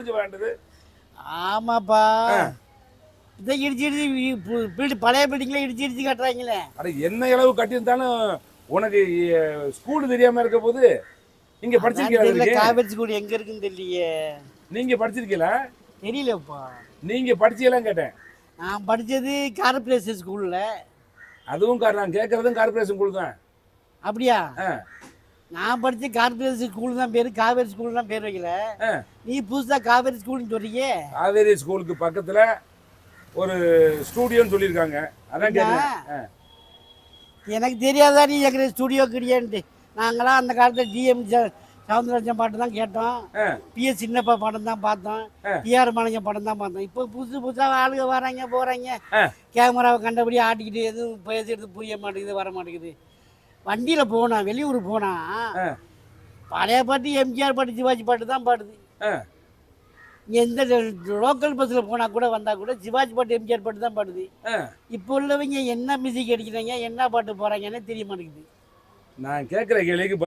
முடிஞ்சு வேண்டது. ஆமாப்பா. இதை இடிச்சு இடிச்சு பழைய பில்டிங்ல இடிச்சு இடிச்சு கட்டுறாங்களே. அட என்ன அளவு கட்டியிருந்தாலும் உனக்கு ஸ்கூல் தெரியாம இருக்க போது இங்க படிச்சிருக்கீங்களா? காவேரி ஸ்கூல் எங்க இருக்குன்னு தெரியலையே. நீங்க படிச்சிருக்கீங்களா? தெரியலப்பா. நீங்க படிச்சீங்களான்னு கேட்டேன். நான் படிச்சது கார்பரேஷன் ஸ்கூல்ல. அதுவும் நான் கேட்கறதும் கார்பரேஷன் ஸ்கூல் தான். அப்படியா? நான் படிச்ச கார்பரேஷன் ஸ்கூல் தான் பேரு, காவேரி ஸ்கூல் தான் பேர் வைக்கல. நீ புதுசா காவேரி ஸ்கூல்னு சொல்றீங்க. காவேரி ஸ்கூலுக்கு பக்கத்துல ஒரு ஸ்டூடியோன்னு சொல்லியிருக்காங்க. அதான் கேட்டேன். எனக்கு தெரியாதா நீ எங்க ஸ்டூடியோ கிடையான்ட்டு. நாங்களாம் அந்த காலத்துல டிஎம் சவுந்தரராஜன் பாட்டு தான் கேட்டோம், பிஎஸ் சின்னப்பா படம் தான் பார்த்தோம், டிஆர் மாணிக்கம் படம் தான் பார்த்தோம். இப்போ புதுசாக ஆளுங்க வராங்க போகிறாங்க, கேமராவை கண்டபடி ஆட்டிக்கிட்டு எதுவும் பேசுறது புரிய மாட்டேங்குது, வர மாட்டேங்குது. வண்டியில் போனால் வெளியூர் போனால் பழைய பாட்டு எம்ஜிஆர் பாட்டு சிவாஜி பாட்டு தான் பாடுது. எந்த லோக்கல் பஸ்ஸில் போனால் கூட வந்தால் கூட சிவாஜி பாட்டு எம்ஜிஆர் பாட்டு தான் பாடுது. இப்போ உள்ளவங்க என்ன மியூசிக் அடிக்கிறாங்க, என்ன பாட்டு போகிறாங்கன்னு தெரிய மாட்டேங்குது. நான் கேட்குற கேள்விக்கு